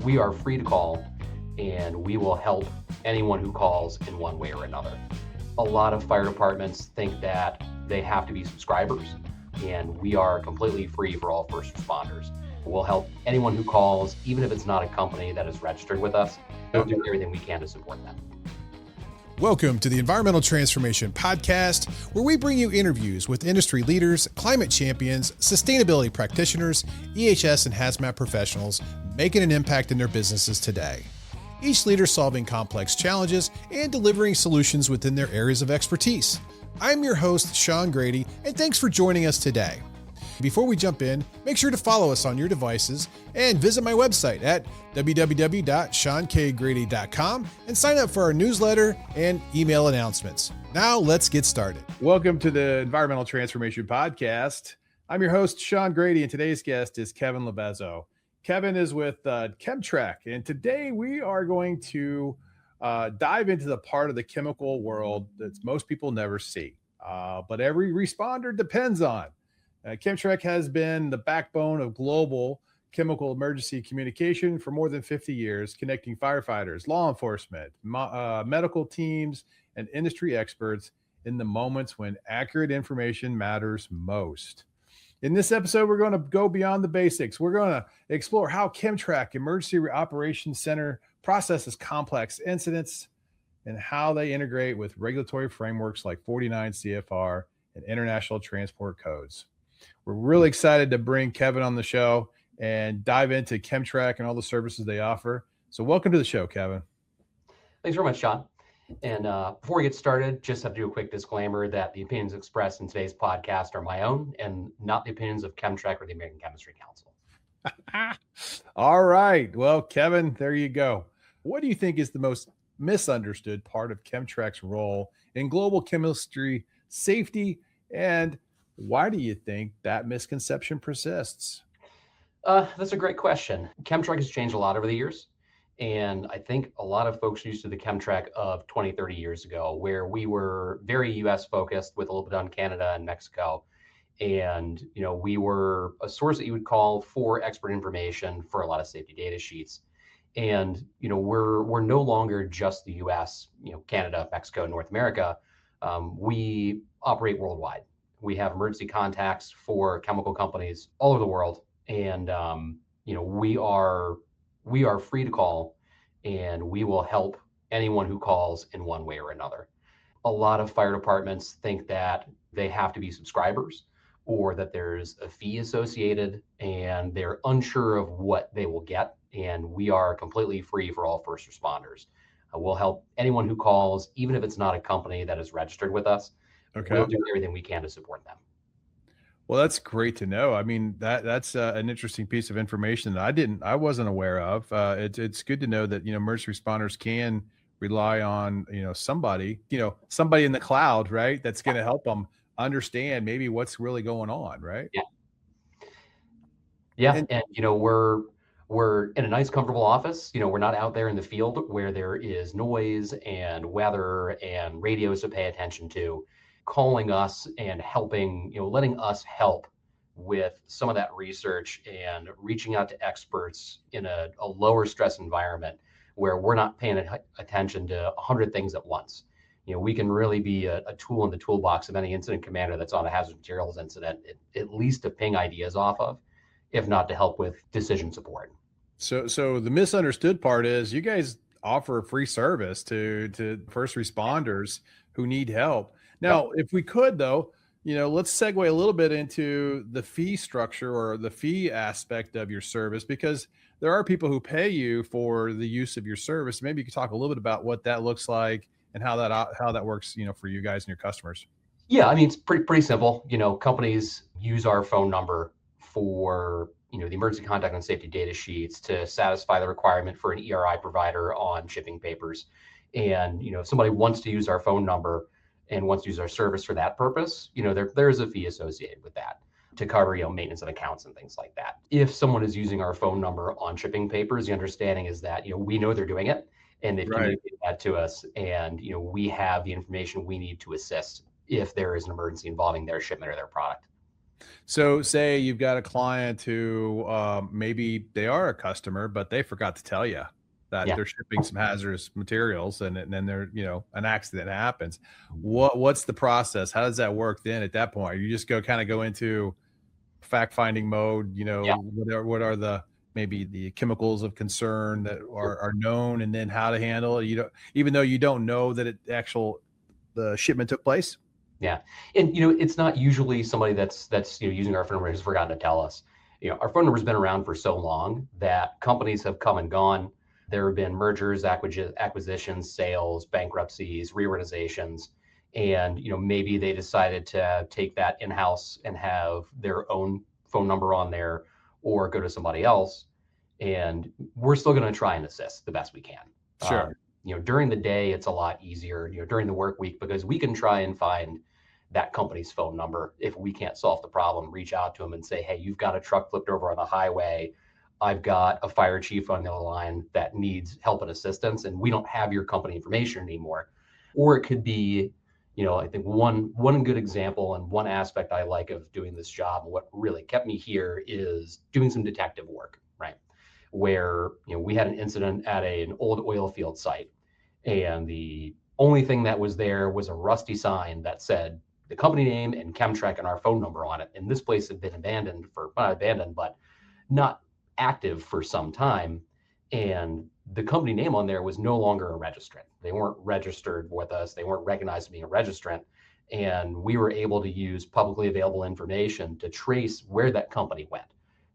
we are free to call, and we will help anyone who calls in one way or another. A lot of fire departments think that they have to be subscribers, and we are completely free for all first responders. We'll help anyone who calls, even if it's not a company that is registered with us. We'll do everything we can to support them. Welcome to the Environmental Transformation Podcast, where we bring you interviews with industry leaders, climate champions, sustainability practitioners, EHS and hazmat professionals making an impact in their businesses today. Each leader solving complex challenges and delivering solutions within their areas of expertise. I'm your host, Sean Grady, and thanks for joining us today. Before we jump in, make sure to follow us on your devices and visit my website at www.seankgrady.com and sign up for our newsletter and email announcements. Now let's get started. Welcome to the Environmental Transformation Podcast. I'm your host, Sean Grady, and today's guest is Kevin Lavezzo. Kevin is with CHEMTREC, and today we are going to dive into the part of the chemical world that most people never see, but every responder depends on. CHEMTREC has been the backbone of global chemical emergency communication for more than 50 years, connecting firefighters, law enforcement, medical teams, and industry experts in the moments when accurate information matters most. In this episode, we're going to go beyond the basics. We're going to explore how CHEMTREC Emergency Operations Center processes complex incidents and how they integrate with regulatory frameworks like 49 CFR and international transport codes. We're really excited to bring Kevin on the show and dive into CHEMTREC and all the services they offer. So welcome to the show, Kevin. Thanks very much, Sean. And before we get started, just have to do a quick disclaimer that the opinions expressed in today's podcast are my own and not the opinions of CHEMTREC or the American Chemistry Council. All right. Well, Kevin, there you go. What do you think is the most misunderstood part of CHEMTREC's role in global chemistry safety, and why do you think that misconception persists? That's a great question. CHEMTREC has changed a lot over the years. And I think a lot of folks are used to the CHEMTREC of 20, 30 years ago, where we were very US focused with a little bit on Canada and Mexico. And, we were a source that you would call for expert information for a lot of safety data sheets. And, we're no longer just the US, Canada, Mexico, North America. We operate worldwide. We have emergency contacts for chemical companies all over the world. And, we are free to call, and we will help anyone who calls in one way or another. A lot of fire departments think that they have to be subscribers or that there's a fee associated, and they're unsure of what they will get. And we are completely free for all first responders. We'll help anyone who calls, even if it's not a company that is registered with us. Okay. We'll do everything we can to support them. Well, that's great to know. I mean, that's an interesting piece of information that I wasn't aware of. It's good to know that, emergency responders can rely on, somebody in the cloud, right? That's going to help them understand maybe what's really going on, right? Yeah. And we're in a nice, comfortable office. We're not out there in the field where there is noise and weather and radios to pay attention to. Calling us and helping, letting us help with some of that research and reaching out to experts in a lower stress environment where we're not paying attention to 100 things at once. We can really be a tool in the toolbox of any incident commander that's on a hazardous materials incident, at least to ping ideas off of, if not to help with decision support. So the misunderstood part is you guys offer a free service to first responders who need help. Now, if we could, though, let's segue a little bit into the fee structure or the fee aspect of your service, because there are people who pay you for the use of your service. Maybe you could talk a little bit about what that looks like and how that works, for you guys and your customers. Yeah, I mean, it's pretty simple. Companies use our phone number for, the emergency contact and safety data sheets to satisfy the requirement for an ERI provider on shipping papers. And, if somebody wants to use our phone number and wants to use our service for that purpose, there is a fee associated with that to cover, maintenance of accounts and things like that. If someone is using our phone number on shipping papers, the understanding is that, we know they're doing it and they've communicated that to us, and, we have the information we need to assist if there is an emergency involving their shipment or their product. So say you've got a client who maybe they are a customer, but they forgot to tell you that Yeah. they're shipping some hazardous materials, and then they're, an accident happens. What's the process? How does that work then at that point? You just kind of go into fact finding mode, Yeah. what are the maybe the chemicals of concern that are known, and then how to handle it. You don't, even though you don't know that the shipment took place. Yeah. And it's not usually somebody that's using our phone number has forgotten to tell us. Our phone number's been around for so long that companies have come and gone. There have been mergers, acquisitions, sales, bankruptcies, reorganizations, and maybe they decided to take that in-house and have their own phone number on there or go to somebody else. And we're still going to try and assist the best we can. Sure. During the day, it's a lot easier, during the work week, because we can try and find that company's phone number. If we can't solve the problem, reach out to them and say, hey, you've got a truck flipped over on the highway. I've got a fire chief on the other line that needs help and assistance, and we don't have your company information anymore. Or it could be, I think one good example and one aspect I like of doing this job, and what really kept me here, is doing some detective work, right? Where we had an incident at an old oil field site, and the only thing that was there was a rusty sign that said the company name and CHEMTREC and our phone number on it. And this place had been abandoned not abandoned, but not active for some time. And the company name on there was no longer a registrant. They weren't registered with us. They weren't recognized as being a registrant. And we were able to use publicly available information to trace where that company went,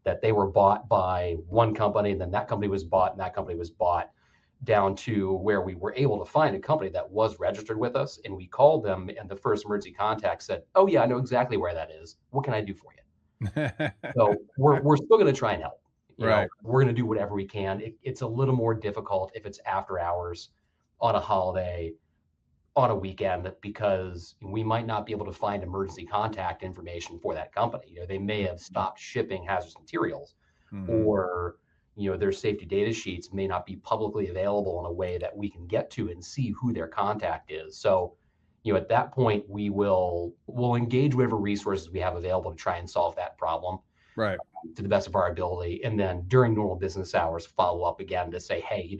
that they were bought by one company, and then that company was bought, and that company was bought, down to where we were able to find a company that was registered with us. And we called them, and the first emergency contact said, oh yeah, I know exactly where that is. What can I do for you? So we're still going to try and help. Right. We're going to do whatever we can. It's a little more difficult if it's after hours, on a holiday, on a weekend, because we might not be able to find emergency contact information for that company. They may have stopped shipping hazardous materials, Mhm. or their safety data sheets may not be publicly available in a way that we can get to and see who their contact is. So at that point, we'll engage whatever resources we have available to try and solve that problem Right. to the best of our ability. And then during normal business hours, follow up again to say, hey,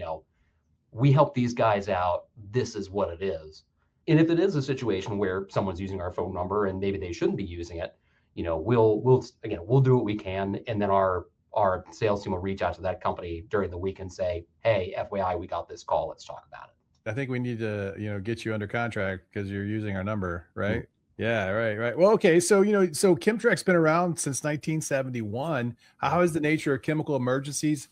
we help these guys out. This is what it is. And if it is a situation where someone's using our phone number and maybe they shouldn't be using it, we'll do what we can. And then our sales team will reach out to that company during the week and say, hey, FYI, we got this call. Let's talk about it. I think we need to, get you under contract because you're using our number, Mhm. right? Yeah, right, right. Well, okay. So, so ChemTrec's been around since 1971. How has the nature of chemical emergencies,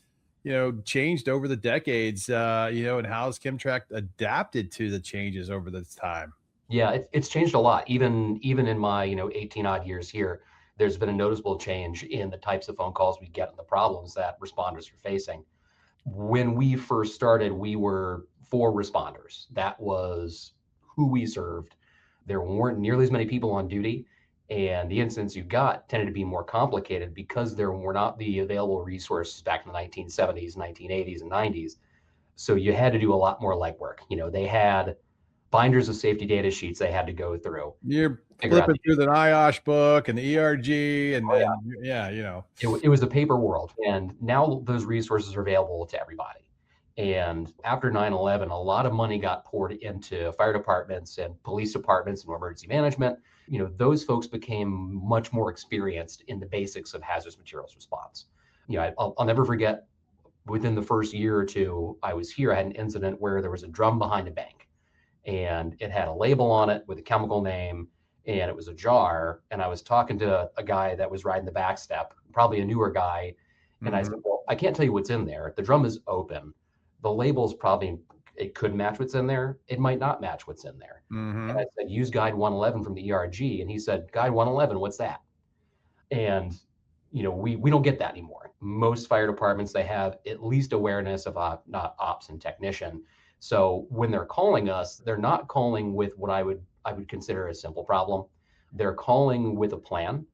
changed over the decades, and how has ChemTrec adapted to the changes over this time? Yeah, it's changed a lot. Even in my 18 odd years here, there's been a noticeable change in the types of phone calls we get and the problems that responders are facing. When we first started, we were for responders. That was who we served. There weren't nearly as many people on duty, and the incidents you got tended to be more complicated because there were not the available resources back in the 1970s, 1980s, and 90s. So you had to do a lot more legwork. They had binders of safety data sheets they had to go through, You're figure out flipping through the NIOSH book and the ERG, and oh yeah, then, yeah, it was a paper world. And now those resources are available to everybody. And after 9/11, a lot of money got poured into fire departments and police departments and emergency management. Those folks became much more experienced in the basics of hazardous materials response. I'll never forget, within the first year or two I was here, I had an incident where there was a drum behind a bank, and it had a label on it with a chemical name, and it was a jar. And I was talking to a guy that was riding the back step, probably a newer guy. And I Mhm. said, well, I can't tell you what's in there. The drum is open. The label's probably, it could match what's in there. It might not match what's in there. And I Mhm. said, use guide 111 from the ERG. And he said, guide 111, what's that? And we don't get that anymore. Most fire departments, they have at least awareness of not ops and technician. So when they're calling us, they're not calling with what I would consider a simple problem. They're calling with a plan,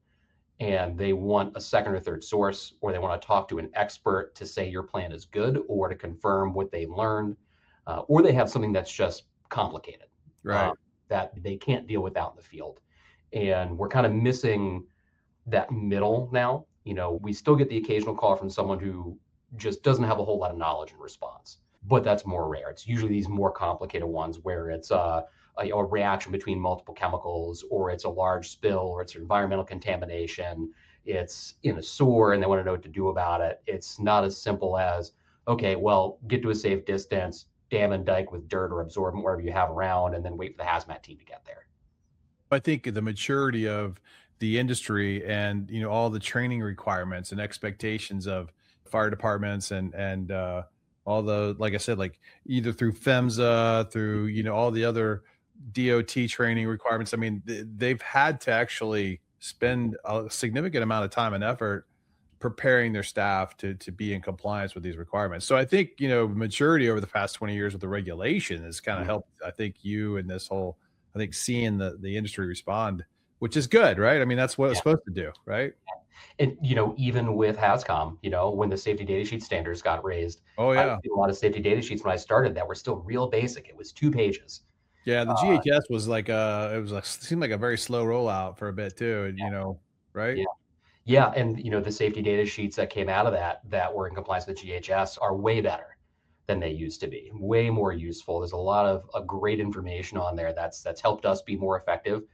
and they want a second or third source, or they want to talk to an expert to say your plan is good, or to confirm what they learned, or they have something that's just complicated, uh, Right. that they can't deal with out in the field. And we're kind of missing that middle now. We still get the occasional call from someone who just doesn't have a whole lot of knowledge in response, but that's more rare. It's usually these more complicated ones where it's a reaction between multiple chemicals, or it's a large spill, or it's environmental contamination. It's in a sewer and they want to know what to do about it. It's not as simple as, okay, well, get to a safe distance, dam and dike with dirt or absorbent wherever you have around, and then wait for the hazmat team to get there. I think the maturity of the industry and all the training requirements and expectations of fire departments and all the, like I said, like either through FEMSA, through all the other DOT training requirements. I mean, they've had to actually spend a significant amount of time and effort preparing their staff to be in compliance with these requirements. So I think maturity over the past 20 years with the regulation has kind of helped. I think you and this whole, I think seeing the industry respond, which is good, right? I mean, that's what it's supposed to do, right? And even with HAZCOM, when the safety data sheet standards got raised, Oh I yeah, did a lot of safety data sheets when I started that were still real basic. It was 2 pages. yeah. The GHS was like it was like seemed like a very slow rollout for a bit too, right? Yeah. Yeah, and the safety data sheets that came out of that were in compliance with GHS are way better than they used to be. Way more useful. There's a lot of great information on there that's helped us be more effective,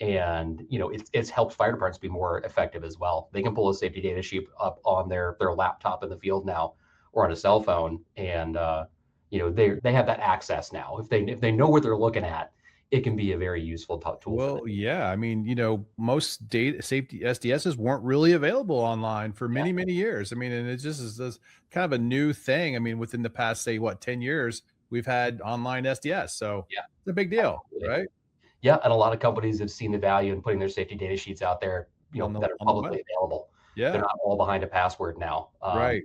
and it's helped fire departments be more effective as well. They can pull a safety data sheet up on their laptop in the field now, or on a cell phone, and they have that access now. If they know what they're looking at, it can be a very useful tool for them. Well, yeah. I mean, most data safety SDSs weren't really available online for Yeah, many, many years. I mean, and it just is this kind of a new thing. I mean, within the past, say, what, 10 years, we've had online SDS. So yeah, it's a big deal, absolutely. right? Yeah, and a lot of companies have seen the value in putting their safety data sheets out there, that are On the web. publicly available. They're Yeah. not all behind a password now. Right.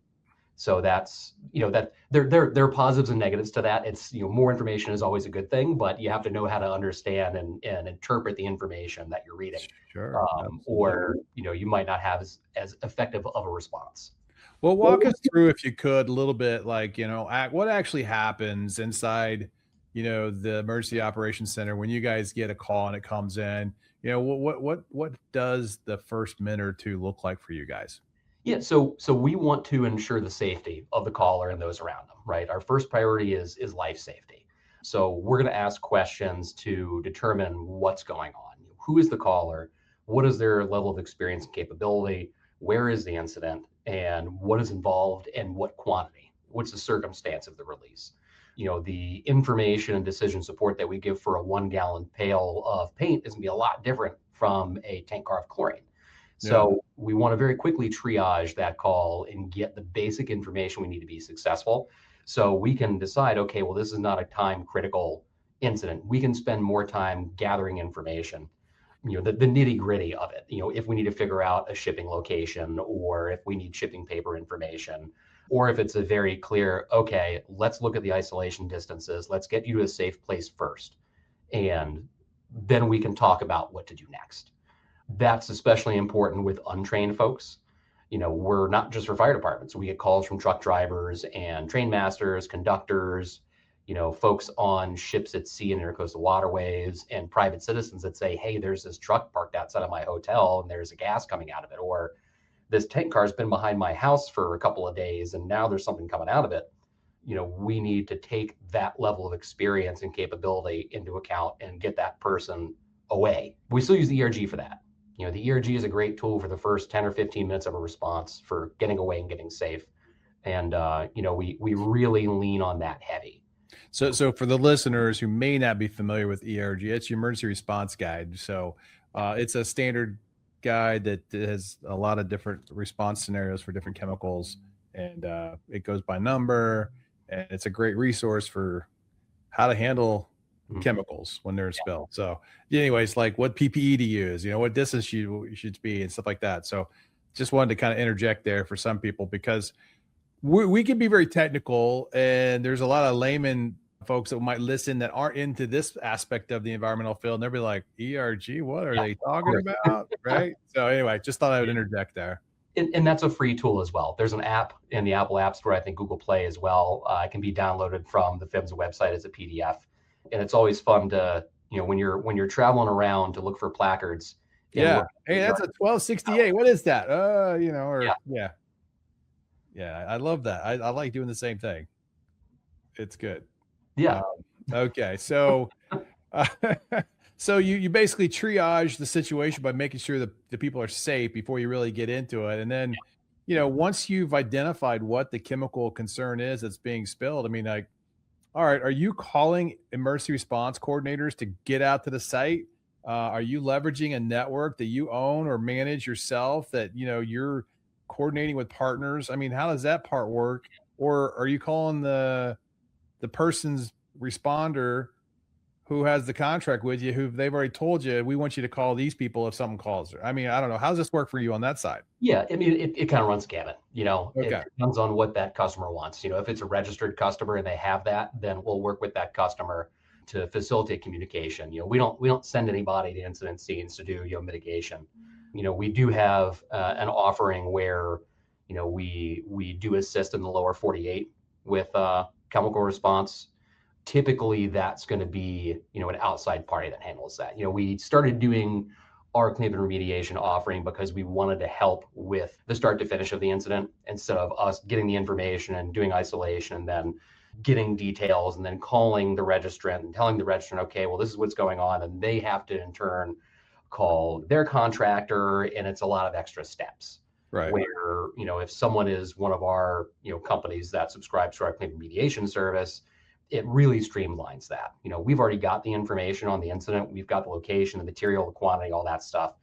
So that's, that there are positives and negatives to that. It's, more information is always a good thing, but you have to know how to understand and interpret the information that you're reading. Sure. Absolutely. Or, you might not have as effective of a response. Well, walk us through, if you could, a little bit, like, what actually happens inside, the emergency operations center when you guys get a call and it comes in. What does the first minute or two look like for you guys? Yeah, so we want to ensure the safety of the caller and those around them, right? Our first priority is life safety. So we're going to ask questions to determine what's going on. Who is the caller? What is their level of experience and capability? Where is the incident? And what is involved and what quantity? What's the circumstance of the release? The information and decision support that we give for a 1-gallon pail of paint is going to be a lot different from a tank car of chlorine. Yeah. So we want to very quickly triage that call and get the basic information we need to be successful. So we can decide, okay, well, this is not a time critical incident. We can spend more time gathering information, the nitty gritty of it. If we need to figure out a shipping location, or if we need shipping paper information, or if it's a very clear, okay, let's look at the isolation distances. Let's get you to a safe place first. And then we can talk about what to do next. That's especially important with untrained folks. We're not just for fire departments. We get calls from truck drivers and train masters, conductors, folks on ships at sea and intercoastal waterways, and private citizens that say, hey, there's this truck parked outside of my hotel and there's a gas coming out of it. Or this tank car's been behind my house for a couple of days and now there's something coming out of it. We need to take that level of experience and capability into account and get that person away. We still use the ERG for that. The ERG is a great tool for the first 10 or 15 minutes of a response for getting away and getting safe. And, we really lean on that heavy. So for the listeners who may not be familiar with ERG, it's your emergency response guide. So it's a standard guide that has a lot of different response scenarios for different chemicals, and it goes by number, and it's a great resource for how to handle chemicals when they're spilled. So anyways, like what PPE to use, what distance you should be and stuff like that. So just wanted to kind of interject there for some people, because we can be very technical, and there's a lot of layman folks that might listen that aren't into this aspect of the environmental field, and they'll be like, ERG, what are they talking about? Right. So anyway, just thought I would interject there. And that's a free tool as well. There's an app in the Apple App Store, I think Google Play as well. It can be downloaded from the PHMSA website as a PDF. And it's always fun to, when you're traveling around to look for placards, and Yeah. look. Hey, that's a 1268. What is that? Yeah, Yeah. Yeah. I love that. I like doing the same thing. It's good. yeah, Um, okay. So, uh, so you basically triage the situation by making sure that the people are safe before you really get into it. And then, once you've identified what the chemical concern is that's being spilled, I mean, like, all right, are you calling emergency response coordinators to get out to the site? Are you leveraging a network that you own or manage yourself that you're coordinating with partners? I mean, how does that part work? Or are you calling the person's responder who has the contract with you, who they've already told you, we want you to call these people if something calls? I mean, I don't know. How does this work for you on that side? yeah. I mean, it kind of runs gamut. It Okay. depends on what that customer wants. If it's a registered customer and they have that, then we'll work with that customer to facilitate communication. We don't send anybody to incident scenes to do mitigation. We do have an offering where we do assist in the lower 48 with chemical response. Typically that's going to be an outside party that handles that. We started doing our cleanup and remediation offering because we wanted to help with the start to finish of the incident instead of us getting the information and doing isolation and then getting details and then calling the registrant and telling the registrant, okay, well, this is what's going on, and they have to in turn call their contractor, and it's a lot of extra steps. Right. Where if someone is one of our companies that subscribes to our cleanup and remediation service, it really streamlines that. We've already got the information on the incident. We've got the location, the material, the quantity, all that stuff.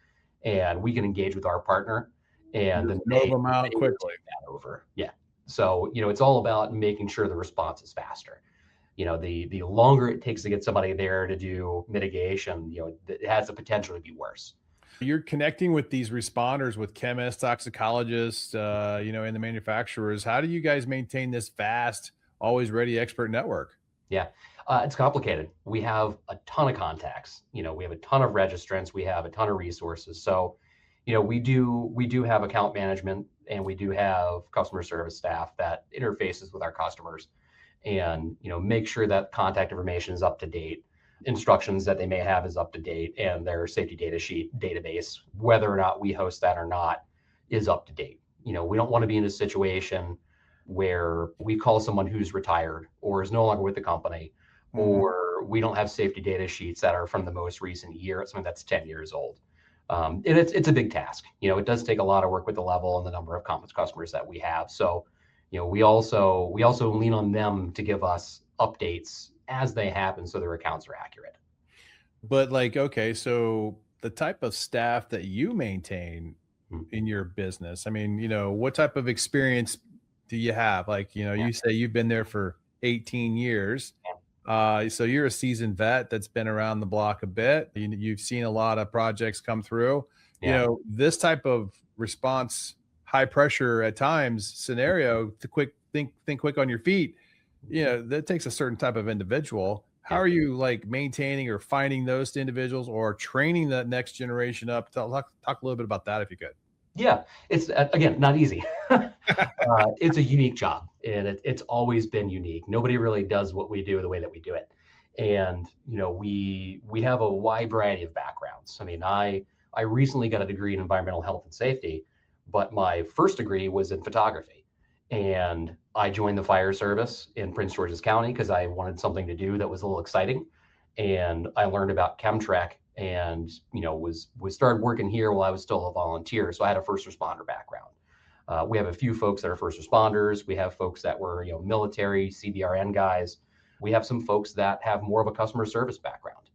And we can engage with our partner and then Just move them out they will quickly. take that over. Yeah. So, it's all about making sure the response is faster. The longer it takes to get somebody there to do mitigation, it has the potential to be worse. You're connecting with these responders with chemists, toxicologists, and the manufacturers. How do you guys maintain this fast, always ready expert network? Yeah, it's complicated. We have a ton of contacts. We have a ton of registrants. We have a ton of resources. So, we do have account management and we do have customer service staff that interfaces with our customers and make sure that contact information is up to date, instructions that they may have is up to date, and their safety data sheet database, whether or not we host that or not, is up to date. We don't want to be in a situation where we call someone who's retired or is no longer with the company, Mhm. or we don't have safety data sheets that are from the most recent year, something that's 10 years old. And it's a big task. It does take a lot of work with the level and the number of complex customers that we have. So, we also lean on them to give us updates as they happen so their accounts are accurate. But like, okay, so the type of staff that you maintain Mm. in your business, I mean, what type of experience do you have? Like, Yeah, you say you've been there for 18 years. yeah, So you're a seasoned vet that's been around the block a bit. You've seen a lot of projects come through. yeah. This type of response, high pressure at times scenario to think quick on your feet. That takes a certain type of individual. How Yeah. are you like maintaining or finding those individuals or training that next generation up? Talk a little bit about that if you could. Yeah, it's again not easy. It's a unique job, and it's always been unique. Nobody really does what we do the way that we do it, and we have a wide variety of backgrounds. I mean, I recently got a degree in environmental health and safety, but my first degree was in photography, and I joined the fire service in Prince George's County because I wanted something to do that was a little exciting, and I learned about ChemTREC and was started working here while I was still a volunteer. So I had a first responder background. We have a few folks that are first responders. We have folks that were military CBRN guys. We have some folks that have more of a customer service background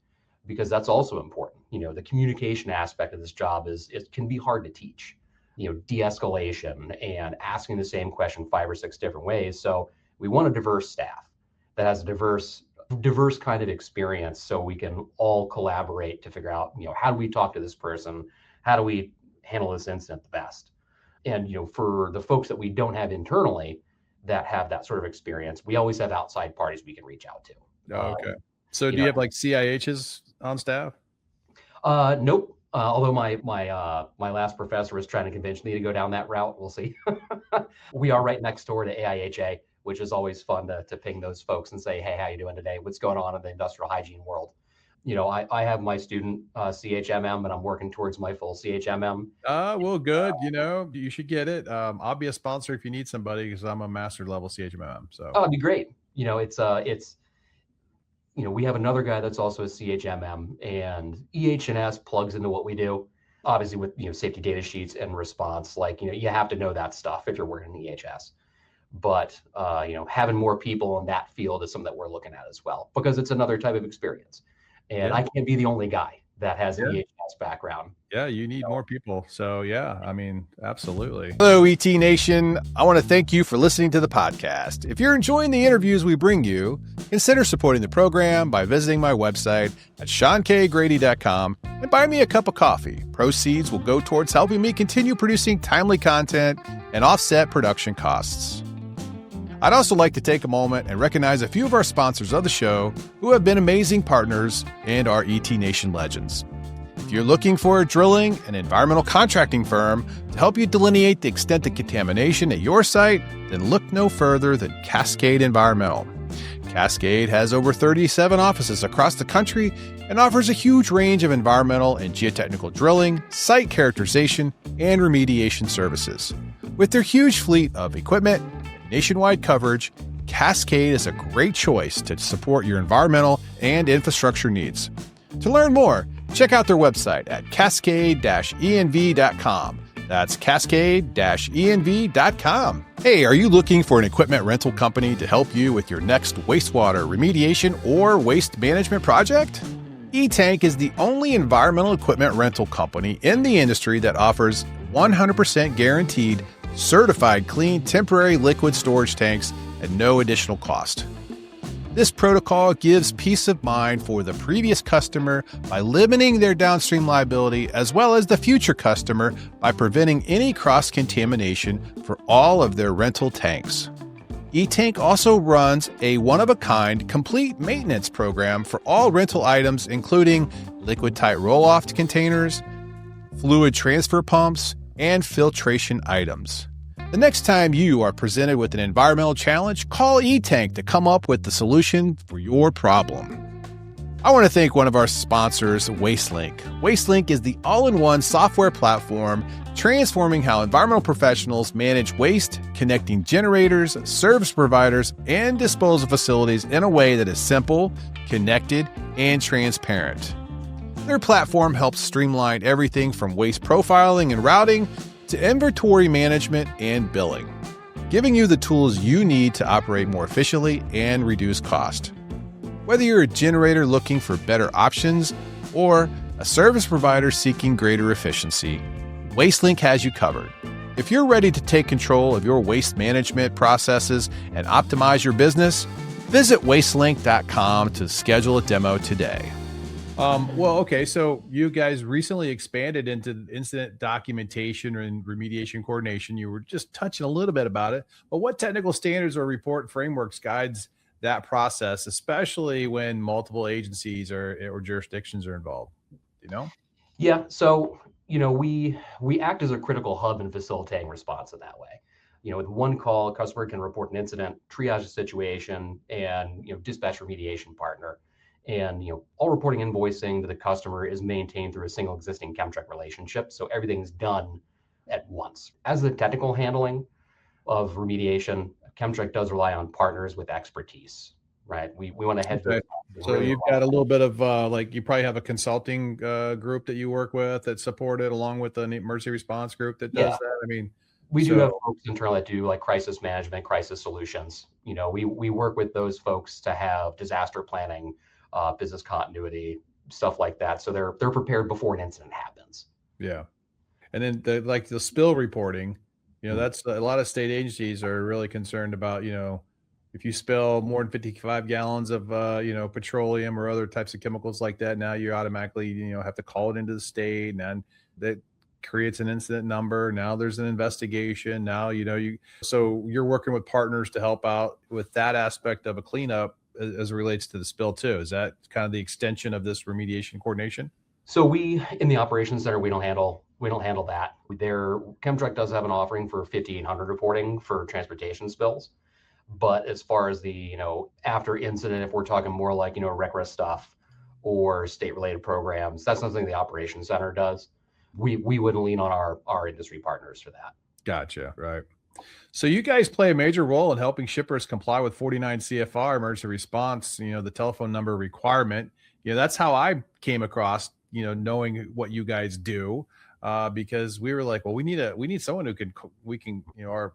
because that's also important. The communication aspect of this job it can be hard to teach. De-escalation and asking the same question 5 or 6 different ways. So we want a diverse staff that has a diverse kind of experience so we can all collaborate to figure out how do we talk to this person, how do we handle this incident the best. And for the folks that we don't have internally that have that sort of experience, we always have outside parties we can reach out to. Oh, okay. So You do you know have like CIHs on staff? Nope. Although my last professor was trying to convince me to go down that route, we'll see. We are right next door to AIHA, which is always fun to ping those folks and say, hey, how you doing today? What's going on in the industrial hygiene world? I have my student CHMM, and I'm working towards my full CHMM. Well, good. You should get it. I'll be a sponsor if you need somebody because I'm a master level CHMM. So Oh, it'd be great. We have another guy that's also a CHMM, and EH&S plugs into what we do. Obviously, with safety data sheets and response, you have to know that stuff if you're working in EHS. But having more people in that field is something that we're looking at as well, because it's another type of experience. And yeah, I can't be the only guy that has an yeah. EHS background. Yeah, you need more people. So, yeah, I mean, absolutely. Hello, ET Nation. I want to thank you for listening to the podcast. If you're enjoying the interviews we bring you, consider supporting the program by visiting my website at seankgrady.com and buy me a cup of coffee. Proceeds will go towards helping me continue producing timely content and offset production costs. I'd also like to take a moment and recognize a few of our sponsors of the show who have been amazing partners and are ET Nation legends. If you're looking for a drilling and environmental contracting firm to help you delineate the extent of contamination at your site, then look no further than Cascade Environmental. Cascade has over 37 offices across the country and offers a huge range of environmental and geotechnical drilling, site characterization, and remediation services. With their huge fleet of equipment and nationwide coverage, Cascade is a great choice to support your environmental and infrastructure needs. To learn more, check out their website at cascade-env.com. That's cascade-env.com. Hey, are you looking for an equipment rental company to help you with your next wastewater remediation or waste management project? E-Tank is the only environmental equipment rental company in the industry that offers 100% guaranteed, certified clean temporary liquid storage tanks at no additional cost. This protocol gives peace of mind for the previous customer by limiting their downstream liability, as well as the future customer by preventing any cross-contamination for all of their rental tanks. E-Tank also runs a one-of-a-kind complete maintenance program for all rental items, including liquid-tight roll-off containers, fluid transfer pumps, and filtration items. The next time you are presented with an environmental challenge, call E-Tank to come up with the solution for your problem. I want to thank one of our sponsors, WasteLink. WasteLink is the all-in-one software platform transforming how environmental professionals manage waste, connecting generators, service providers, and disposal facilities in a way that is simple, connected, and transparent. Their platform helps streamline everything from waste profiling and routing to inventory management and billing, giving you the tools you need to operate more efficiently and reduce cost. Whether you're a generator looking for better options or a service provider seeking greater efficiency, WasteLink has you covered. If you're ready to take control of your waste management processes and optimize your business, visit wastelink.com to schedule a demo today. Okay. So you guys recently expanded into incident documentation and remediation coordination. You were just touching a little bit about it, but what technical standards or report frameworks guides that process, especially when multiple agencies or jurisdictions are involved? Yeah. So, we act as a critical hub in facilitating response in that way. With one call, a customer can report an incident, triage a situation, and, dispatch remediation partner. And all reporting invoicing to the customer is maintained through a single existing CHEMTREC relationship. So everything's done at once. As the technical handling of remediation, CHEMTREC does rely on partners with expertise, right? We want to head. Okay. So you've got a little bit of you probably have a consulting group that you work with that support it, along with an emergency response group that does that. I mean, we do have folks internally that do like crisis management, crisis solutions. We work with those folks to have disaster planning, business continuity, stuff like that. So they're prepared before an incident happens. Yeah. And then the spill reporting, that's a lot of state agencies are really concerned about, if you spill more than 55 gallons of, petroleum or other types of chemicals like that, now you automatically, have to call it into the state, and that creates an incident number. Now there's an investigation. Now, so you're working with partners to help out with that aspect of a cleanup as it relates to the spill too. Is that kind of the extension of this remediation coordination? So we, in the operations center, we don't handle that. CHEMTREC does have an offering for 5800 reporting for transportation spills. But as far as the, after incident, if we're talking more like, RECRA stuff or state-related programs. That's something the operations center does. We wouldn't lean on our industry partners for that. Gotcha. Right. So you guys play a major role in helping shippers comply with 49 CFR emergency response, the telephone number requirement. That's how I came across, knowing what you guys do, because we were like, well, we need someone who or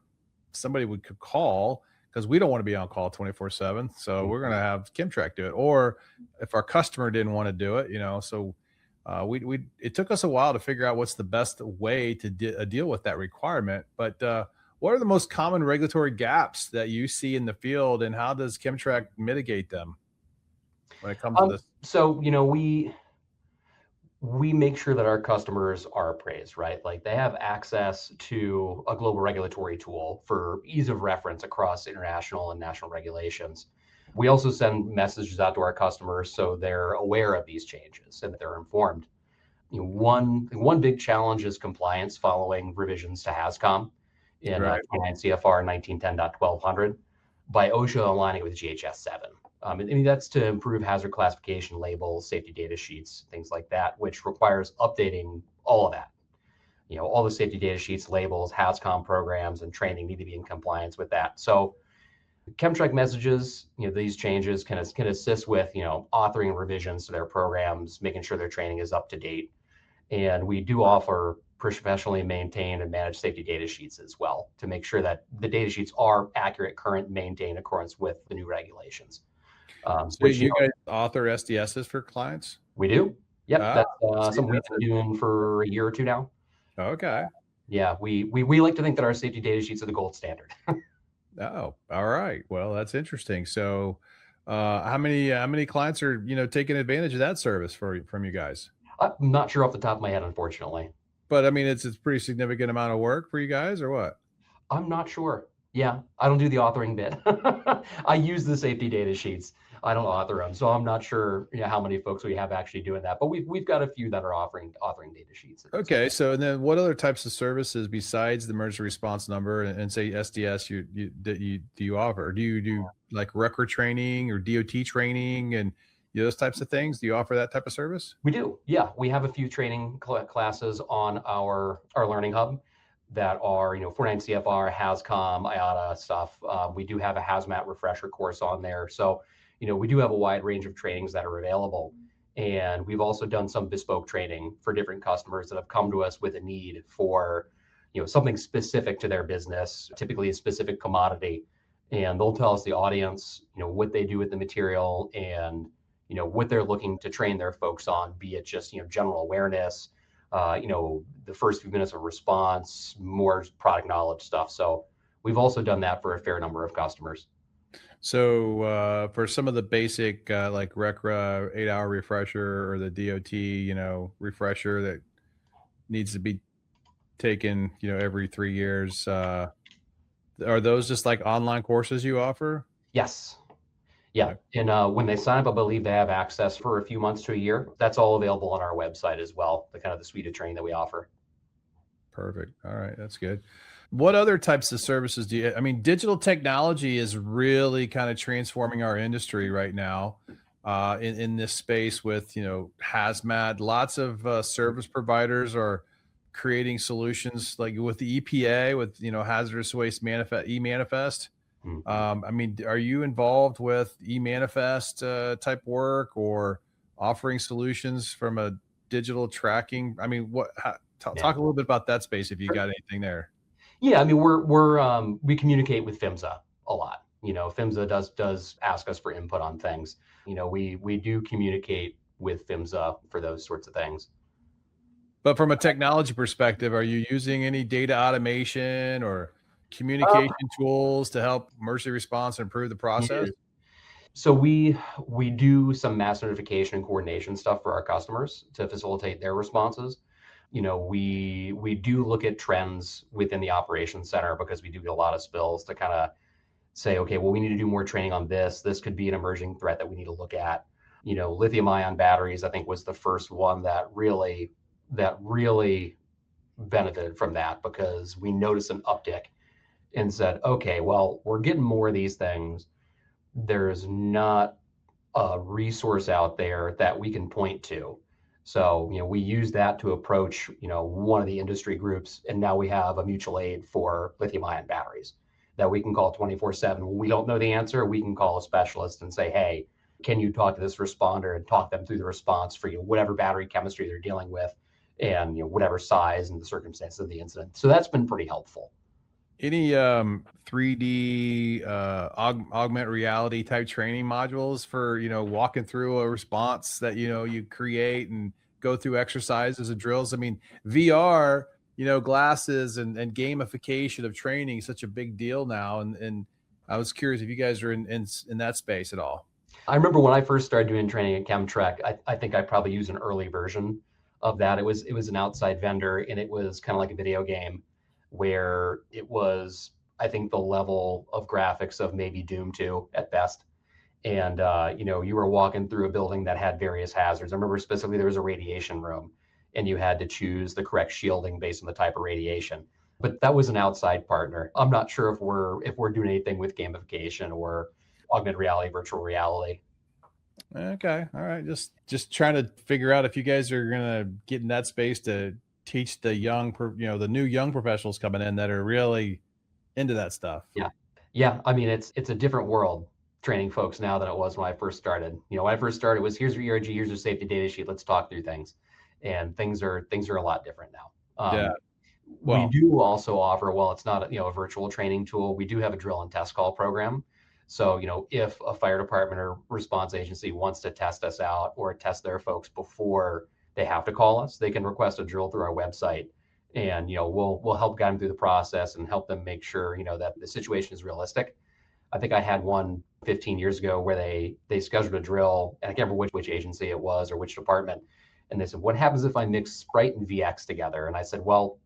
somebody we could call, because we don't want to be on call 24/7. So we're going to have CHEMTREC do it. Or if our customer didn't want to do it, so it took us a while to figure out what's the best way to deal with that requirement. But what are the most common regulatory gaps that you see in the field, and how does CHEMTREC mitigate them when it comes to this? So, we make sure that our customers are appraised, right? Like they have access to a global regulatory tool for ease of reference across international and national regulations. We also send messages out to our customers so they're aware of these changes and that they're informed. One big challenge is compliance following revisions to HAZCOM in 29 CFR 1910.1200 by OSHA aligning it with GHS 7. That's to improve hazard classification labels, safety data sheets, things like that, which requires updating all of that. All the safety data sheets, labels, HAZCOM programs, and training need to be in compliance with that. So CHEMTREC messages, these changes can assist with, authoring revisions to their programs, making sure their training is up to date. And we do offer professionally maintained and managed safety data sheets as well to make sure that the data sheets are accurate, current, maintained in accordance with the new regulations. So you guys author SDSs for clients? We do. Yep. That's something we've been doing for a year or two now. Okay. Yeah. We like to think that our safety data sheets are the gold standard. Oh, all right. Well, that's interesting. So how many clients are, taking advantage of that service from you guys? I'm not sure off the top of my head, unfortunately. But I mean, it's a pretty significant amount of work for you guys, or what? I'm not sure. Yeah, I don't do the authoring bit. I use the safety data sheets. I don't author them, so I'm not sure how many folks we have actually doing that. But we've got a few that are authoring data sheets. Okay, so and then what other types of services besides the emergency response number and say SDS do you offer? Do you do like record training or DOT training and those types of things? Do you offer that type of service? We do. Yeah, we have a few training classes on our learning hub that are 49 CFR, HAZCOM, IATA stuff. We do have a hazmat refresher course on there. So we do have a wide range of trainings that are available. And we've also done some bespoke training for different customers that have come to us with a need for something specific to their business, typically a specific commodity. And they'll tell us the audience, what they do with the material and what they're looking to train their folks on, be it just general awareness, the first few minutes of response, more product knowledge stuff. So we've also done that for a fair number of customers. So for some of the basic like RECRA 8-hour refresher or the DOT, refresher that needs to be taken, every 3 years, are those just like online courses you offer? Yes. Yeah. And when they sign up, I believe they have access for a few months to a year. That's all available on our website as well, the suite of training that we offer. Perfect. All right. That's good. What other types of services digital technology is really kind of transforming our industry right now in this space with, hazmat. Lots of service providers are creating solutions like with the EPA, with, hazardous waste e-manifest. Are you involved with e-manifest type work or offering solutions from a digital tracking? Talk a little bit about that space if you got anything there. Yeah, we communicate with PHMSA a lot. PHMSA does ask us for input on things. We do communicate with PHMSA for those sorts of things. But from a technology perspective, are you using any data automation or communication tools to help emergency response and improve the process? So we do some mass notification and coordination stuff for our customers to facilitate their responses. We do look at trends within the operations center because we do get a lot of spills to kind of say, okay, well, we need to do more training on this. This could be an emerging threat that we need to look at. Lithium-ion batteries, I think, was the first one that really benefited from that because we noticed an uptick and said, okay, well, we're getting more of these things. There's not a resource out there that we can point to. So, we use that to approach, one of the industry groups, and now we have a mutual aid for lithium-ion batteries that we can call 24/7. When we don't know the answer, we can call a specialist and say, hey, can you talk to this responder and talk them through the response for whatever battery chemistry they're dealing with, and whatever size and the circumstances of the incident. So that's been pretty helpful. Any 3D augment reality type training modules for walking through a response that you create and go through exercises and drills? I mean, VR, glasses and gamification of training is such a big deal now, and I was curious if you guys are in that space at all. I remember when I first started doing training at CHEMTREC, I think I probably used an early version of that. It was an outside vendor, and it was kind of like a video game where it was, I think, the level of graphics of maybe Doom 2 at best. And, you were walking through a building that had various hazards. I remember specifically there was a radiation room, and you had to choose the correct shielding based on the type of radiation. But that was an outside partner. I'm not sure if we're doing anything with gamification or augmented reality, virtual reality. Okay. All right. Just trying to figure out if you guys are going to get in that space to teach the the new young professionals coming in that are really into that stuff. Yeah. I mean, it's a different world training folks now than it was when I first started. When I first started, it was here's your ERG, here's your safety data sheet. Let's talk through things. And things are a lot different now. Yeah. Well, we do also offer, while it's not a virtual training tool, we do have a drill and test call program. So, if a fire department or response agency wants to test us out or test their folks before they have to call us, they can request a drill through our website, and we'll help guide them through the process and help them make sure that the situation is realistic. I think I had one 15 years ago where they scheduled a drill, and I can't remember which agency it was or which department, and they said, what happens if I mix Sprite and VX together? And I said, well,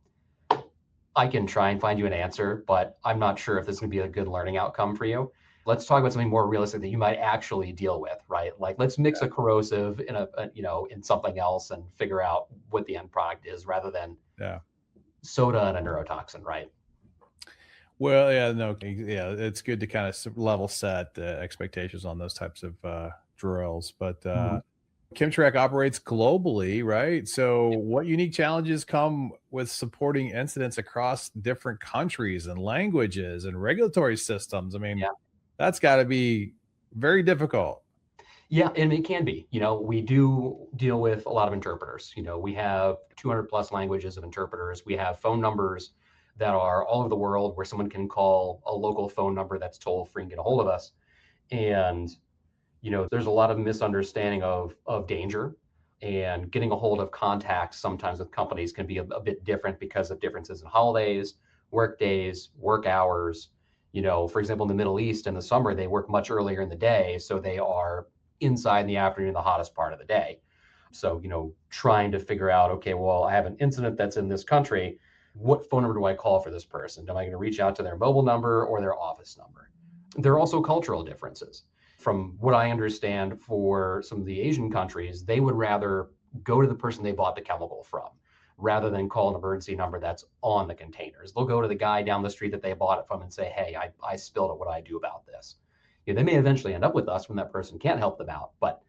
I can try and find you an answer, but I'm not sure if this is going to be a good learning outcome for you. Let's talk about something more realistic that you might actually deal with, right? Like, let's mix a corrosive in in something else and figure out what the end product is, rather than soda and a neurotoxin, right? Well, it's good to kind of level set expectations on those types of drills. But CHEMTREC operates globally, right? So what unique challenges come with supporting incidents across different countries and languages and regulatory systems? I mean, that's got to be very difficult. Yeah, and it can be. We do deal with a lot of interpreters. We have 200 plus languages of interpreters. We have phone numbers that are all over the world where someone can call a local phone number that's toll free and get a hold of us. And, there's a lot of misunderstanding of danger, and getting a hold of contacts sometimes with companies can be a bit different because of differences in holidays, work days, work hours. For example, in the Middle East in the summer, they work much earlier in the day. So they are inside in the afternoon, the hottest part of the day. So, trying to figure out, okay, well, I have an incident that's in this country. What phone number do I call for this person? Am I going to reach out to their mobile number or their office number? There are also cultural differences. From what I understand, for some of the Asian countries, they would rather go to the person they bought the chemical from rather than call an emergency number that's on the containers. They'll go to the guy down the street that they bought it from and say, hey, I spilled it. What do I do about this? They may eventually end up with us when that person can't help them out, but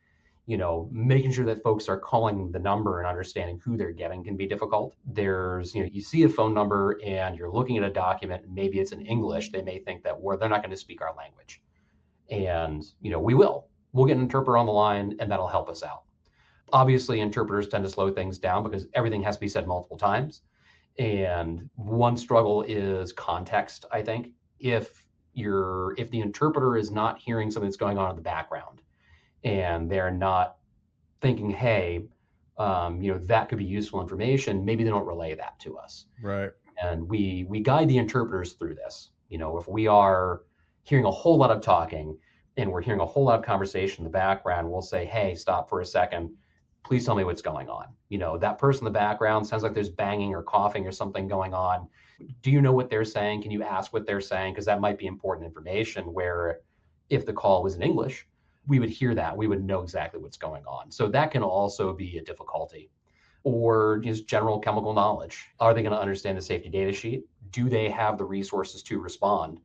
making sure that folks are calling the number and understanding who they're getting can be difficult. There's, you see a phone number and you're looking at a document, and maybe it's in English. They may think that they're not going to speak our language. And, we'll get an interpreter on the line, and that'll help us out. Obviously, interpreters tend to slow things down because everything has to be said multiple times. And one struggle is context, I think. If the interpreter is not hearing something that's going on in the background, and they're not thinking, hey, that could be useful information, maybe they don't relay that to us. Right. And we guide the interpreters through this. If we are hearing a whole lot of talking and we're hearing a whole lot of conversation in the background, we'll say, hey, stop for a second. Please tell me what's going on. That person in the background sounds like there's banging or coughing or something going on. Do you know what they're saying? Can you ask what they're saying? Because that might be important information, where if the call was in English, we would hear that. We would know exactly what's going on. So that can also be a difficulty. Or just general chemical knowledge. Are they going to understand the safety data sheet? Do they have the resources to respond?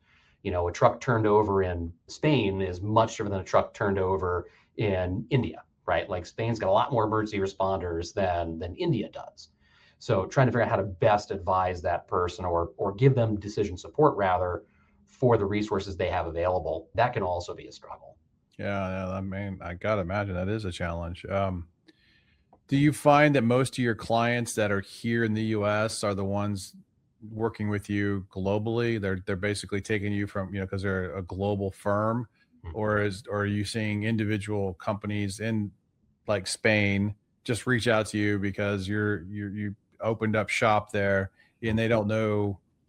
A truck turned over in Spain is much different than a truck turned over in India, right? Like Spain's got a lot more emergency responders than India does. So trying to figure out how to best advise that person or give them decision support rather for the resources they have available, that can also be a struggle. Yeah, I mean, I gotta imagine that is a challenge. Do you find that most of your clients that are here in the US are the ones working with you globally? They're basically taking you from, because they're a global firm, or are you seeing individual companies in like Spain just reach out to you because you opened up shop there and they don't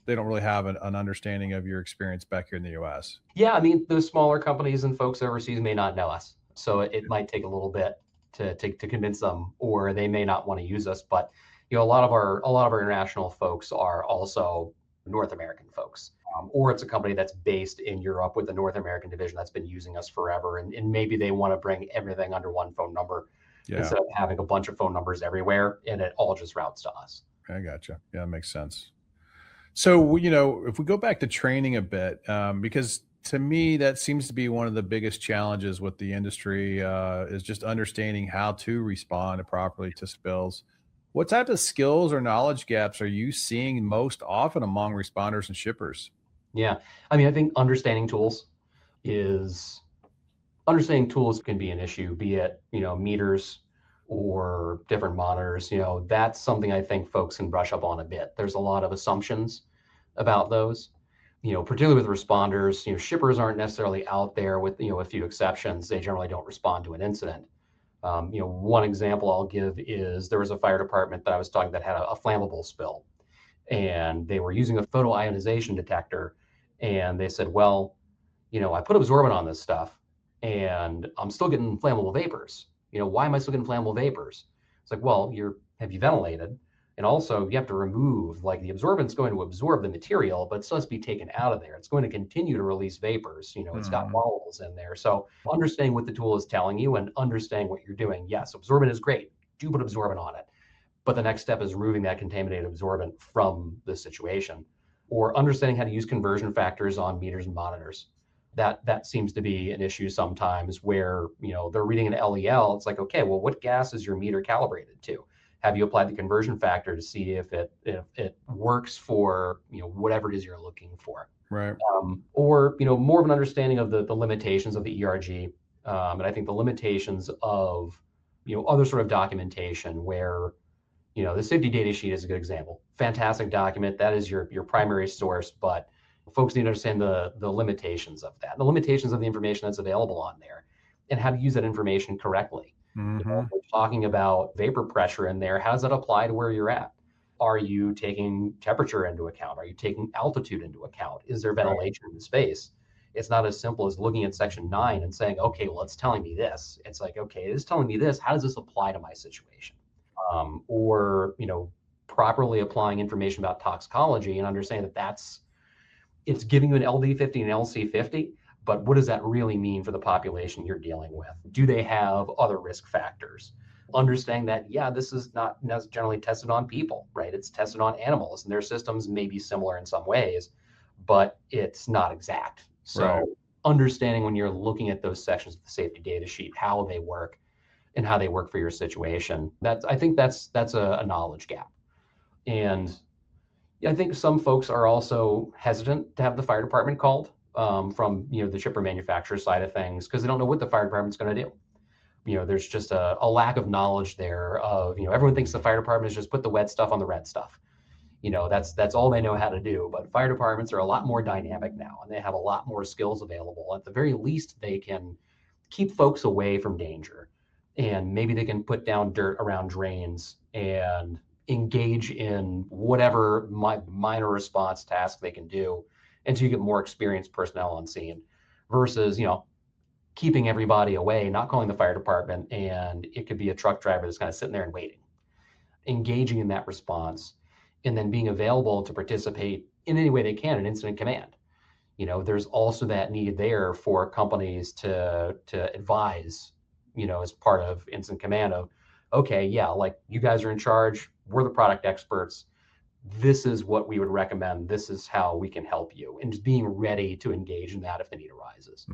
really have an understanding of your experience back here in the US? Yeah, I mean, those smaller companies and folks overseas may not know us. So it might take a little bit to convince them, or they may not want to use us. But a lot of our international folks are also North American folks. Or it's a company that's based in Europe with a North American division that's been using us forever. And maybe they want to bring everything under one phone number Yeah, instead of having a bunch of phone numbers everywhere, and it all just routes to us. I gotcha. Yeah, that makes sense. So, if we go back to training a bit, because to me, that seems to be one of the biggest challenges with the industry, is just understanding how to respond properly to spills. What type of skills or knowledge gaps are you seeing most often among responders and shippers? Yeah. I mean, I think is understanding tools can be an issue, be it, meters or different monitors. That's something I think folks can brush up on a bit. There's a lot of assumptions about those, particularly with responders. Shippers aren't necessarily out there with, a few exceptions. They generally don't respond to an incident. One example I'll give is there was a fire department that I was talking that had a flammable spill, and they were using a photoionization detector. And they said, well, I put absorbent on this stuff and I'm still getting flammable vapors. Why am I still getting flammable vapors? It's like, well, have you ventilated? And also you have to remove, like, the absorbent's going to absorb the material, but it still has to be taken out of there. It's going to continue to release vapors. It's got Mhm. volatiles in there. So understanding what the tool is telling you and understanding what you're doing. Yes, absorbent is great. Do put absorbent on it. But the next step is removing that contaminated absorbent from the situation, or understanding how to use conversion factors on meters and monitors. That seems to be an issue sometimes where they're reading an LEL. It's like, okay, well, what gas is your meter calibrated to? Have you applied the conversion factor to see if it works for whatever it is you're looking for? Right. Or more of an understanding of the limitations of the ERG, and I think the limitations of other sort of documentation where the safety data sheet is a good example. Fantastic document. That is your primary source, but folks need to understand the limitations of that, the limitations of the information that's available on there, and how to use that information correctly. Hmm. We're talking about vapor pressure in there. How does that apply to where you're at? Are you taking temperature into account? Are you taking altitude into account? Is there Right. ventilation in the space? It's not as simple as looking at section 9 and saying, okay, well, it's telling me this. It's like, okay, it is telling me this. How does this apply to my situation? Or properly applying information about toxicology and understanding that it's giving you an LD50 and LC50, but what does that really mean for the population you're dealing with? Do they have other risk factors? Understanding that, yeah, this is not generally tested on people, right? It's tested on animals, and their systems may be similar in some ways, but it's not exact. Right. So understanding when you're looking at those sections of the safety data sheet, how they work and how they work for your situation. I think that's a knowledge gap. And yeah, I think some folks are also hesitant to have the fire department called, from the chipper manufacturer side of things, because they don't know what the fire department's going to do. There's just a lack of knowledge there of, everyone thinks the fire department is just put the wet stuff on the red stuff. That's all they know how to do. But fire departments are a lot more dynamic now, and they have a lot more skills available. At the very least, they can keep folks away from danger, and maybe they can put down dirt around drains and engage in whatever minor response task they can do until you get more experienced personnel on scene, versus keeping everybody away, not calling the fire department, and it could be a truck driver that's kind of sitting there and waiting. Engaging in that response, and then being available to participate in any way they can in incident command. There's also that need there for companies to advise, as part of incident command of, okay, yeah, like, you guys are in charge, we're the product experts, this is what we would recommend. This is how we can help you, and just being ready to engage in that if the need arises.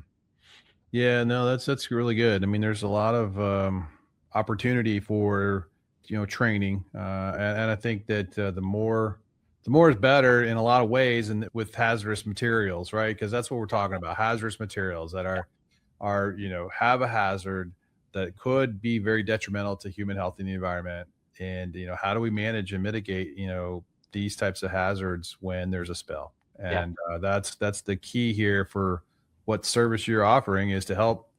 Yeah, no, that's really good. I mean, there's a lot of opportunity for training, and I think that the more is better in a lot of ways, and with hazardous materials, right? Because that's what we're talking about: hazardous materials that are have a hazard that could be very detrimental to human health and the environment. And how do we manage and mitigate these types of hazards when there's a spill? Yeah. And that's the key here for what service you're offering, is to help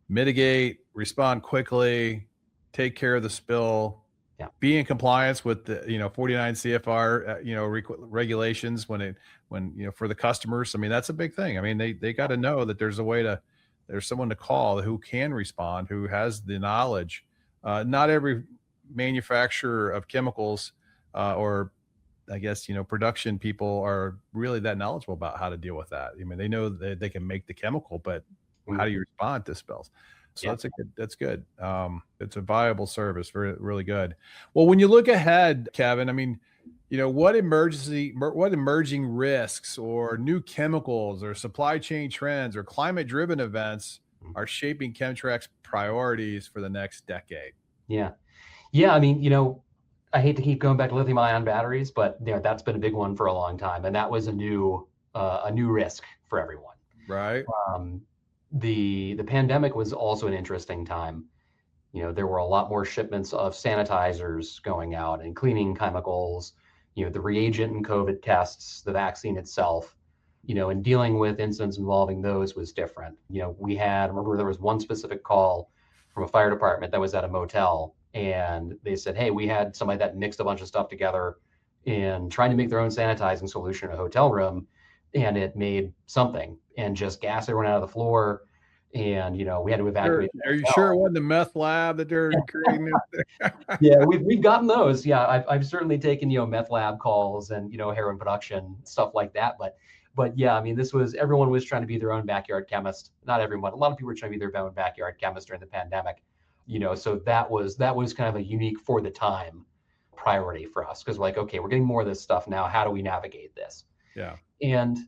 mitigate, respond quickly, take care of the spill, Yeah. be in compliance with the 49 CFR regulations when for the customers. I mean, that's a big thing. I mean, they got to know that there's someone to call who can respond, who has the knowledge. Not every manufacturer of chemicals or I guess production people are really that knowledgeable about how to deal with that. I mean, they know that they can make the chemical, but how do you respond to spills? So Yeah. that's good. It's a viable service, really good. Well, when you look ahead, Kevin, I mean, what emerging risks or new chemicals or supply chain trends or climate driven events are shaping CHEMTREC's priorities for the next decade? Yeah. Yeah. I mean, I hate to keep going back to lithium-ion batteries, but that's been a big one for a long time, and that was a new risk for everyone. Right. The pandemic was also an interesting time. There were a lot more shipments of sanitizers going out and cleaning chemicals, the reagent and COVID tests, the vaccine itself, and dealing with incidents involving those was different. I remember there was one specific call from a fire department that was at a motel, and they said, hey, we had somebody that mixed a bunch of stuff together in trying to make their own sanitizing solution in a hotel room, and it made something and just gas everyone out of the floor. And we had to evacuate. Are you sure it wasn't the meth lab that they're creating? Yeah, we've gotten those. Yeah, I've certainly taken meth lab calls and heroin production, stuff like that. But yeah, I mean, everyone was trying to be their own backyard chemist. Not everyone. A lot of people were trying to be their own backyard chemist during the pandemic. So that was kind of a unique for the time priority for us, because we're like, okay, we're getting more of this stuff now. How do we navigate this? Yeah. And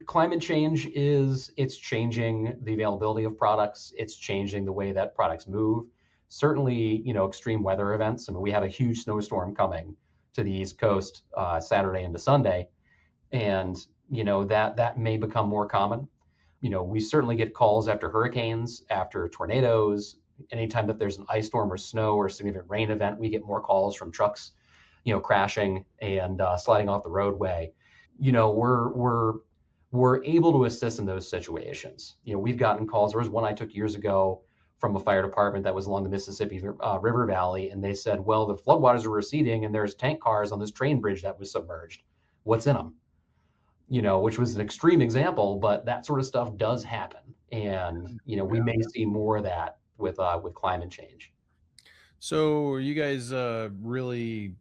climate change it's changing the availability of products. It's changing the way that products move. Certainly, extreme weather events. I mean, we have a huge snowstorm coming to the East Coast Saturday into Sunday, and that may become more common. We certainly get calls after hurricanes, after tornadoes. Anytime that there's an ice storm or snow or significant rain event, we get more calls from trucks, crashing and sliding off the roadway. We're able to assist in those situations. We've gotten calls. There was one I took years ago from a fire department that was along the Mississippi River Valley, and they said, well, the floodwaters are receding and there's tank cars on this train bridge that was submerged. What's in them? Which was an extreme example, but that sort of stuff does happen. And, we may see more of that with climate change. So you guys really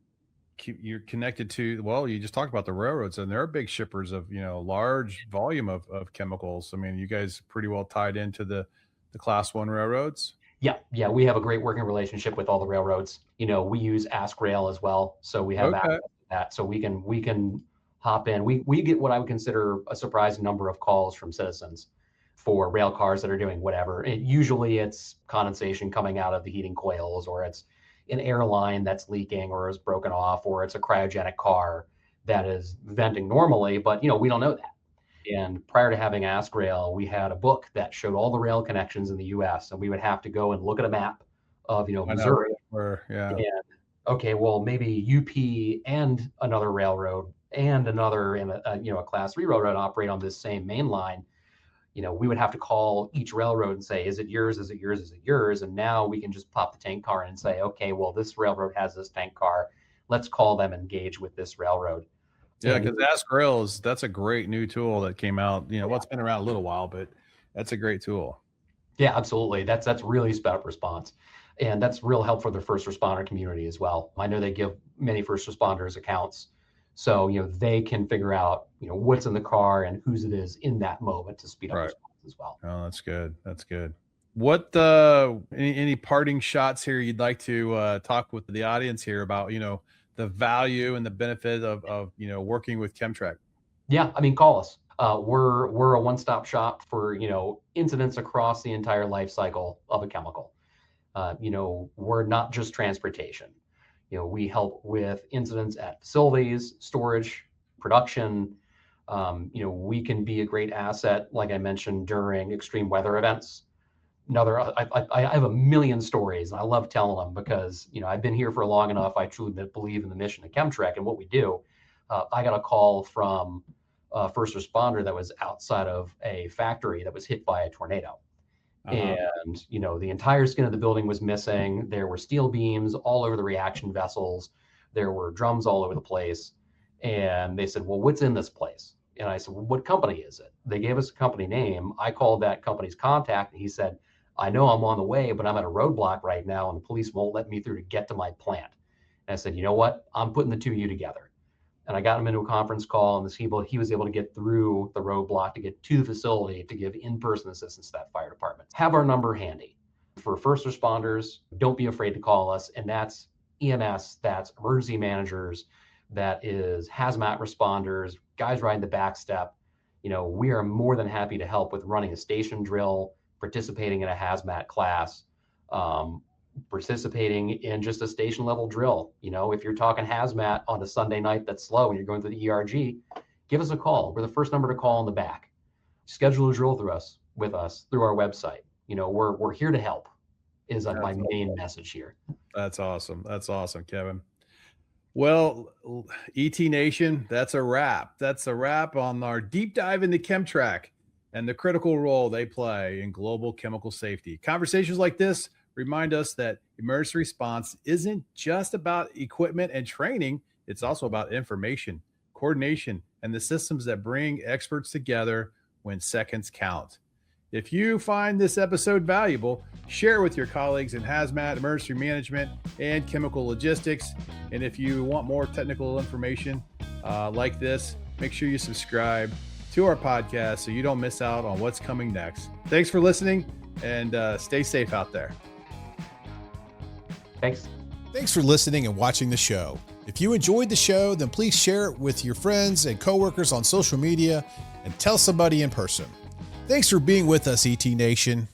you're connected to, well, you just talked about the railroads, and they're big shippers of large volume of chemicals. I mean, you guys pretty well tied into the class 1 railroads. Yeah, we have a great working relationship with all the railroads. We use Ask Rail as well, so we have access to that, so we can hop in. We get what I would consider a surprising number of calls from citizens for rail cars that are doing whatever. Usually it's condensation coming out of the heating coils, or it's an airline that's leaking or is broken off, or it's a cryogenic car that is venting normally, but we don't know that. And prior to having Ask Rail, we had a book that showed all the rail connections in the US, and we would have to go and look at a map of Missouri. And okay, well, maybe UP and another railroad and another a class 3 railroad operate on this same main line. We would have to call each railroad and say, is it yours? Is it yours? Is it yours? And now we can just pop the tank car in and say, okay, well, this railroad has this tank car. Let's call them and engage with this railroad. Yeah, because Ask Rail that's a great new tool that came out. Well, it's been around a little while, but that's a great tool. Yeah, absolutely. That's really sped up response. And that's real help for the first responder community as well. I know they give many first responders accounts, so they can figure out what's in the car and whose it is in that moment to speed up response as well. Oh, that's good. That's good. What any parting shots here you'd like to talk with the audience here about the value and the benefit of working with CHEMTREC? Yeah, I mean, call us. We're a one-stop shop for incidents across the entire life cycle of a chemical. We're not just transportation. We help with incidents at facilities, storage, production. We can be a great asset, like I mentioned, during extreme weather events. I have a million stories, and I love telling them because I've been here for long enough. I truly believe in the mission of CHEMTREC and what we do. I got a call from a first responder that was outside of a factory that was hit by a tornado. And the entire skin of the building was missing. There were steel beams all over the reaction vessels. There were drums all over the place. And they said, well, what's in this place? And I said, well, what company is it? They gave us a company name. I called that company's contact, and he said, I know I'm on the way, but I'm at a roadblock right now, and the police won't let me through to get to my plant. And I said, you know what? I'm putting the two of you together. And I got him into a conference call, and he was able to get through the roadblock to get to the facility to give in-person assistance to that fire department. Have our number handy. For first responders, don't be afraid to call us. And that's EMS, that's emergency managers, that is hazmat responders, guys riding the back step. We are more than happy to help with running a station drill, participating in a hazmat class, participating in just a station level drill. If you're talking hazmat on a Sunday night that's slow and you're going through the ERG, give us a call. We're the first number to call in the back. Schedule a drill with us through our website. We're here to help is my main message here. That's awesome. That's awesome, Kevin. Well, ET Nation, that's a wrap. That's a wrap on our deep dive into CHEMTREC and the critical role they play in global chemical safety. Conversations like this remind us that emergency response isn't just about equipment and training. It's also about information, coordination, and the systems that bring experts together when seconds count. If you find this episode valuable, share it with your colleagues in hazmat, emergency management, and chemical logistics. And if you want more technical information like this, make sure you subscribe to our podcast so you don't miss out on what's coming next. Thanks for listening, and stay safe out there. Thanks. Thanks for listening and watching the show. If you enjoyed the show, then please share it with your friends and coworkers on social media and tell somebody in person. Thanks for being with us, ET Nation.